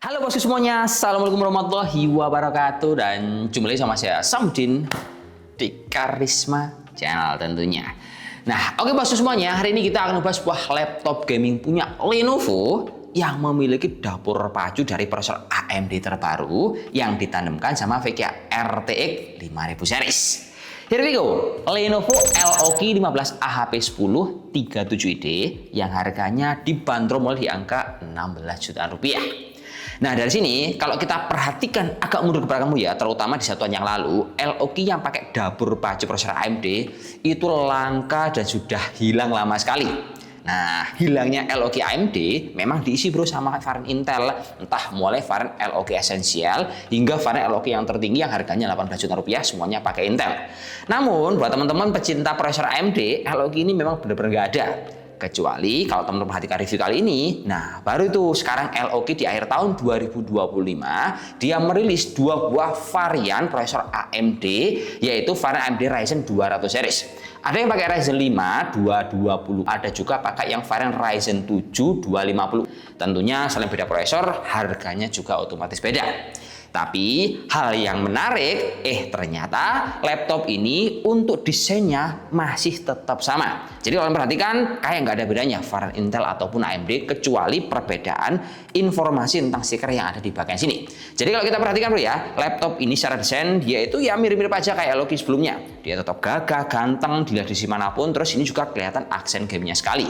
Halo bosku semuanya, Assalamualaikum warahmatullahi wabarakatuh. Dan jumpa lagi sama saya Samudin di Karisma Channel tentunya. Nah oke bosku semuanya, hari ini kita akan membahas sebuah laptop gaming punya Lenovo yang memiliki dapur pacu dari prosesor AMD terbaru yang ditandemkan sama VGA RTX 5000 series. Here we go, Lenovo LOG 15 AHP10 37ID yang harganya dibanderol mulai di angka 16 jutaan rupiah. Nah dari sini kalau kita perhatikan agak mundur ke belakang ya, terutama di satuan yang lalu, LOG yang pakai dapur pacu prosesor AMD itu langka dan sudah hilang lama sekali. Nah hilangnya LOG AMD memang diisi bro sama varian Intel, entah mulai varian LOG Essential hingga varian LOG yang tertinggi yang harganya 18 juta rupiah semuanya pakai Intel. Namun buat teman-teman pecinta prosesor AMD, LOG ini memang benar-benar nggak ada. Kecuali kalau teman-teman perhatikan review kali ini, nah baru itu sekarang LOG di akhir tahun 2025 dia merilis dua buah varian prosesor AMD, yaitu varian AMD Ryzen 200 series. Ada yang pakai Ryzen 5 220, ada juga pakai yang varian Ryzen 7 250. Tentunya selain beda prosesor, harganya juga otomatis beda. Tapi hal yang menarik, ternyata laptop ini untuk desainnya masih tetap sama. Jadi kalau perhatikan kayak nggak ada bedanya varian Intel ataupun AMD kecuali perbedaan informasi tentang stiker yang ada di bagian sini. Jadi kalau kita perhatikan bro ya, laptop ini secara desain dia itu ya mirip-mirip aja kayak LOG sebelumnya. Dia tetap gagah, ganteng, dilihat di sisi manapun. Terus ini juga kelihatan aksen gamenya sekali.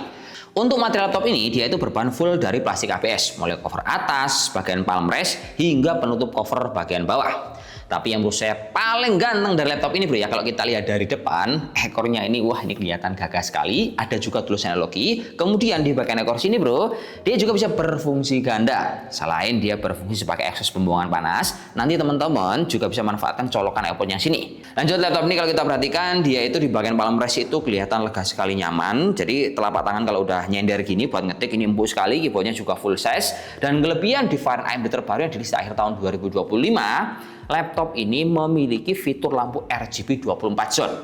Untuk material laptop ini dia itu berbahan full dari plastik ABS, mulai cover atas, bagian palm rest hingga penutup cover bagian bawah. Tapi yang menurut saya paling ganteng dari laptop ini bro ya, kalau kita lihat dari depan, ekornya ini wah ini kelihatan gagah sekali. Ada juga tulisan LOG. Kemudian di bagian ekor sini bro, dia juga bisa berfungsi ganda. Selain dia berfungsi sebagai akses pembuangan panas, nanti teman-teman juga bisa manfaatkan colokan airpodnya sini. Lanjut laptop ini kalau kita perhatikan, dia itu di bagian palm rest itu kelihatan lega sekali nyaman. Jadi telapak tangan kalau udah nyender gini buat ngetik ini empuk sekali, keyboardnya juga full size. Dan kelebihan di varian AMD terbaru yang dirilis akhir tahun 2025, laptop ini memiliki fitur lampu RGB 24 zone.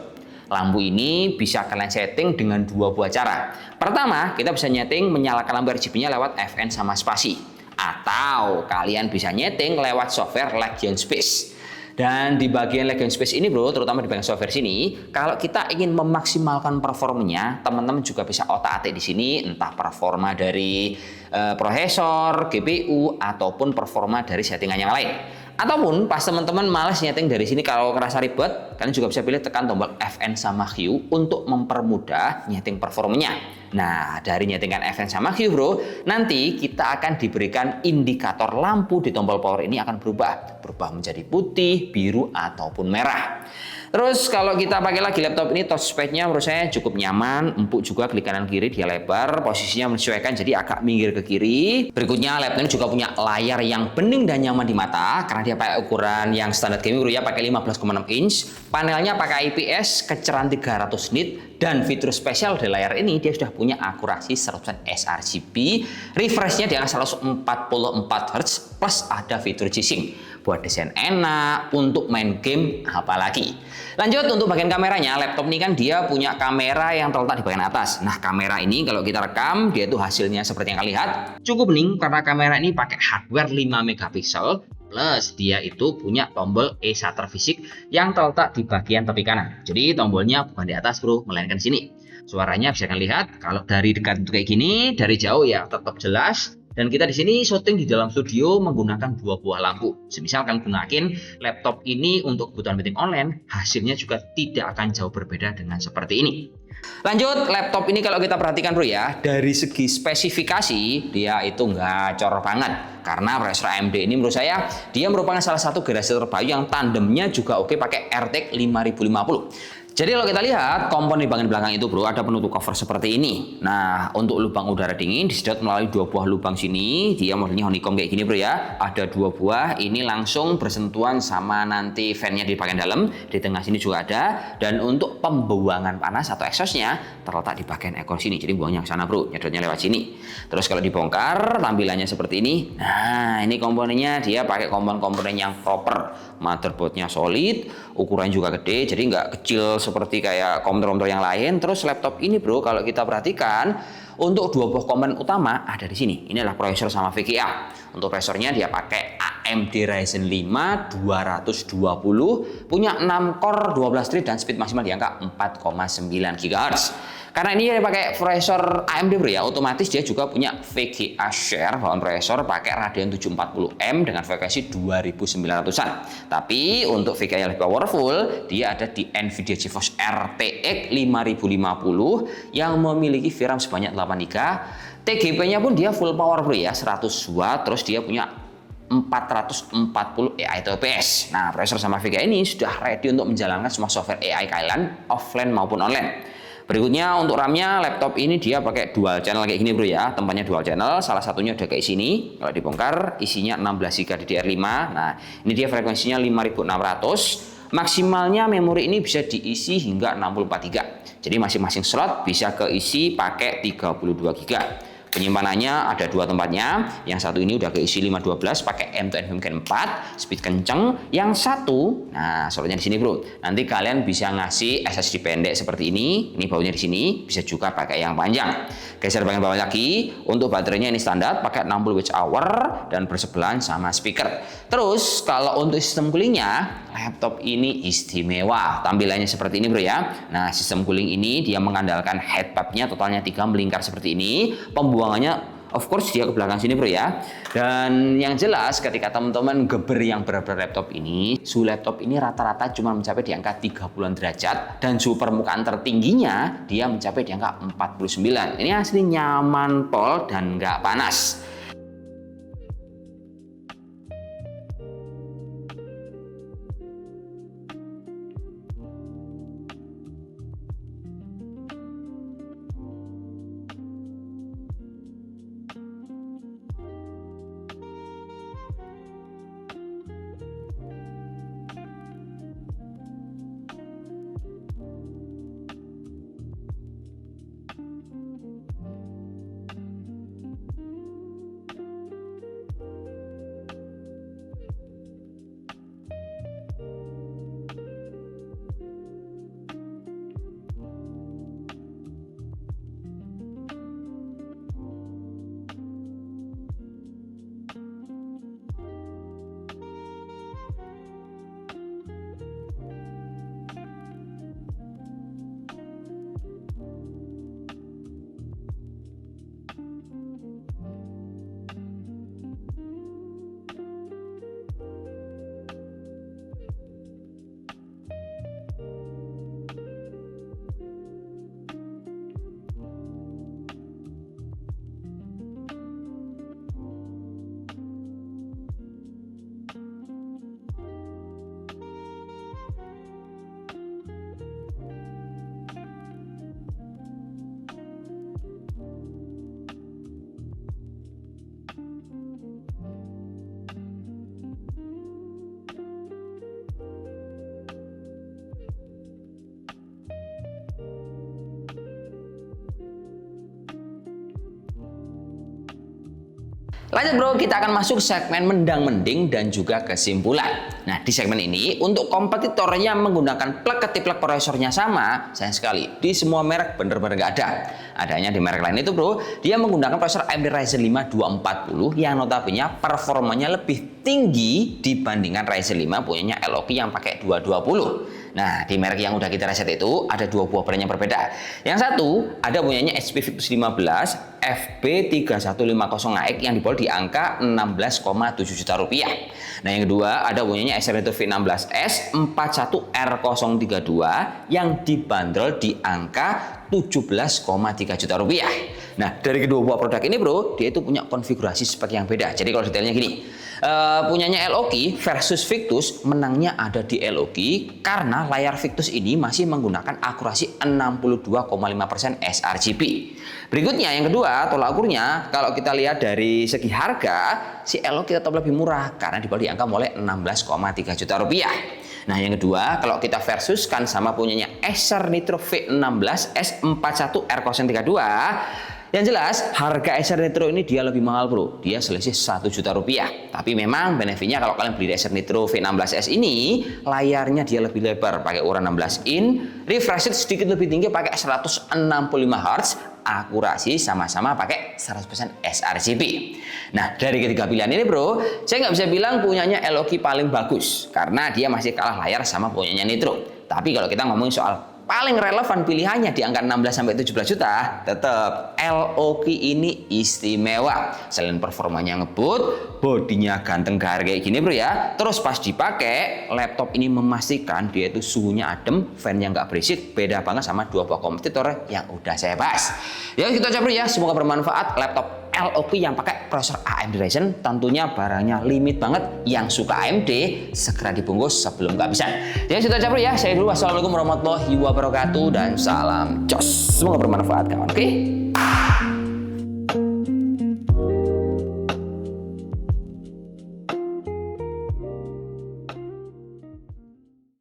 Lampu ini bisa kalian setting dengan dua buah cara. Pertama, kita bisa nyeting menyalakan lampu RGB-nya lewat FN sama spasi. Atau kalian bisa nyeting lewat software Legion Space. Dan di bagian Legion Space ini bro, terutama di bagian software sini, kalau kita ingin memaksimalkan performanya, teman-teman juga bisa otak-atik di sini, entah performa dari prosesor, GPU, ataupun performa dari settingan yang lain. Ataupun pas teman-teman malas nyeting dari sini kalau ngerasa ribet, kalian juga bisa pilih tekan tombol FN sama Q untuk mempermudah nyeting performanya. Nah, dari nyetingkan FN sama Q bro, nanti kita akan diberikan indikator lampu di tombol power ini akan berubah menjadi putih, biru, ataupun merah. Terus kalau kita pakai lagi laptop ini, touchpadnya menurut saya cukup nyaman, empuk juga, klik kanan kiri dia lebar, posisinya menyesuaikan jadi agak minggir ke kiri. Berikutnya laptop ini juga punya layar yang bening dan nyaman di mata karena dia pakai ukuran yang standar gaming bro ya, pakai 15,6 inch. Panelnya pakai IPS, kecerahan 300 nit, dan fitur spesial di layar ini dia sudah punya akurasi 100% sRGB, refreshnya di angka 144 Hz, plus ada fitur G-Sync. Buat desain enak, untuk main game apalagi. Lanjut untuk bagian kameranya, laptop ini kan dia punya kamera yang terletak di bagian atas. Nah kamera ini kalau kita rekam, dia itu hasilnya seperti yang kalian lihat, cukup bening karena kamera ini pakai hardware 5 megapiksel. Plus dia itu punya tombol e-shutter fisik yang terletak di bagian tepi kanan. Jadi tombolnya bukan di atas bro, melainkan di sini. Suaranya bisa kalian lihat, kalau dari dekat itu kayak gini, dari jauh ya tetap jelas. Dan kita di sini syuting di dalam studio menggunakan dua buah lampu. Semisal kalian gunakan laptop ini untuk kebutuhan meeting online, hasilnya juga tidak akan jauh berbeda dengan seperti ini. Lanjut, laptop ini kalau kita perhatikan bro ya, dari segi spesifikasi dia itu nggak cor banget. Karena prosesor AMD ini menurut saya dia merupakan salah satu generasi terbaru yang tandemnya juga oke pakai RTX 5050. Jadi kalau kita lihat komponen di bagian belakang itu bro, ada penutup cover seperti ini. Nah untuk lubang udara dingin disedot melalui dua buah lubang sini. Dia modelnya honeycomb kayak gini bro ya. Ada dua buah, ini langsung bersentuhan sama nanti fan-nya di bagian dalam. Di tengah sini juga ada. Dan untuk pembuangan panas atau exhaust-nya terletak di bagian ekor sini. Jadi buangnya ke sana bro, nyedotnya lewat sini. Terus kalau dibongkar tampilannya seperti ini. Nah ini komponennya dia pakai komponen-komponen yang proper. Motherboardnya solid, ukuran juga gede, jadi nggak kecil seperti kayak komputer-komputer yang lain. Terus laptop ini bro, kalau kita perhatikan untuk dua buah komponen utama ada di sini. Ini adalah prosesor sama VGA. Untuk prosesornya dia pakai AMD Ryzen 5 220, punya 6 core 12 thread dan speed maksimal di angka 4,9 GHz. Karena ini dia pakai prosesor AMD bro ya, otomatis dia juga punya VGA share bawaan prosesor pakai Radeon 740M dengan frekuensi 2900-an. Tapi untuk VGA yang lebih powerful, dia ada di Nvidia GeForce RTX 5050 yang memiliki VRAM sebanyak 8GB. TGP-nya pun dia full power bro ya, 100 watt, terus dia punya 440 AI TPS. Nah, prosesor sama VGA ini sudah ready untuk menjalankan semua software AI kalian offline maupun online. Berikutnya untuk RAM-nya, laptop ini dia pakai dual channel kayak gini bro ya, tempatnya dual channel, salah satunya udah kayak sini. Kalau dibongkar isinya 16 GB DDR5. Nah, ini dia frekuensinya 5600. Maksimalnya memori ini bisa diisi hingga 64 GB. Jadi masing-masing slot bisa keisi pakai 32 GB. Penyimpanannya ada dua tempatnya. Yang satu ini udah keisi 512 pakai M.2 NVMe 4, speed kenceng. Yang satu, nah slotnya di sini bro. Nanti kalian bisa ngasih SSD pendek seperti ini. Ini baunya di sini, bisa juga pakai yang panjang. Geser bagian bawah lagi. Untuk baterainya ini standar pakai 60 Wh dan bersebelahan sama speaker. Terus kalau untuk sistem coolingnya, laptop ini istimewa. Tampilannya seperti ini bro ya. Nah, sistem cooling ini dia mengandalkan headpubnya totalnya 3 melingkar seperti ini. Pembuangannya of course dia ke belakang sini bro ya. Dan yang jelas ketika teman-teman geber yang berat-berat laptop ini, suhu laptop ini rata-rata cuma mencapai di angka 30-an derajat dan suhu permukaan tertingginya dia mencapai di angka 49. Ini asli nyaman pol dan nggak panas. Lanjut bro, kita akan masuk segmen mendang-mending dan juga kesimpulan. Nah, di segmen ini untuk kompetitor yang menggunakan plug ketiplek prosesornya sama, sayang sekali di semua merek bener-bener nggak ada. Adanya di merek lain itu bro, dia menggunakan prosesor AMD Ryzen 5 240 yang notabene performanya lebih tinggi dibandingkan Ryzen 5 punyanya LOK yang pakai 220. Nah, di merek yang udah kita reset itu ada dua buah brand yang berbeda. Yang satu ada punyanya HP Victus 15 FB3150AX yang dijual di angka 16,7 juta rupiah. Nah, yang kedua ada punyanya Acer Nitro V16S 41R032 yang dibanderol di angka 17,3 juta rupiah. Nah, dari kedua buah produk ini bro, dia itu punya konfigurasi spek yang beda. Jadi kalau detailnya gini, punyanya LOK versus Victus, menangnya ada di LOK karena layar Victus ini masih menggunakan akurasi 62,5% sRGB. Berikutnya yang kedua, tolak ukurnya kalau kita lihat dari segi harga, si LOK tetap lebih murah karena dijual di angka mulai 16,3 juta rupiah. Nah, yang kedua, kalau kita versuskan sama punyanya Acer Nitro V16S 41R032, yang jelas harga Acer Nitro ini dia lebih mahal bro, dia selisih 1 juta rupiah. Tapi memang benefitnya kalau kalian beli Acer Nitro V16S ini, layarnya dia lebih lebar pakai ukuran 16 in, refresh rate sedikit lebih tinggi pakai 165 Hz, akurasi, sama-sama pakai 100% sRGB. Nah, dari ketiga pilihan ini bro, saya nggak bisa bilang punyanya LOQ paling bagus karena dia masih kalah layar sama punyanya Nitro. Tapi kalau kita ngomongin soal paling relevan pilihannya di angka 16-17 juta, tetap LOQ ini istimewa. Selain performanya ngebut, bodinya ganteng gahar kayak gini bro ya. Terus pas dipakai, laptop ini memastikan dia itu suhunya adem, fan-nya nggak berisik, beda banget sama dua buah kompetitor yang udah saya bahas. Ya gitu aja bro ya, semoga bermanfaat. Laptop LOQ yang pakai prosesor AMD Ryzen, tentunya barangnya limit banget. Yang suka AMD segera dibungkus sebelum kehabisan. Ya sudah aja bro ya, saya dulu. Wassalamualaikum warahmatullahi wabarakatuh dan salam jos. Semoga bermanfaat kawan. Oke.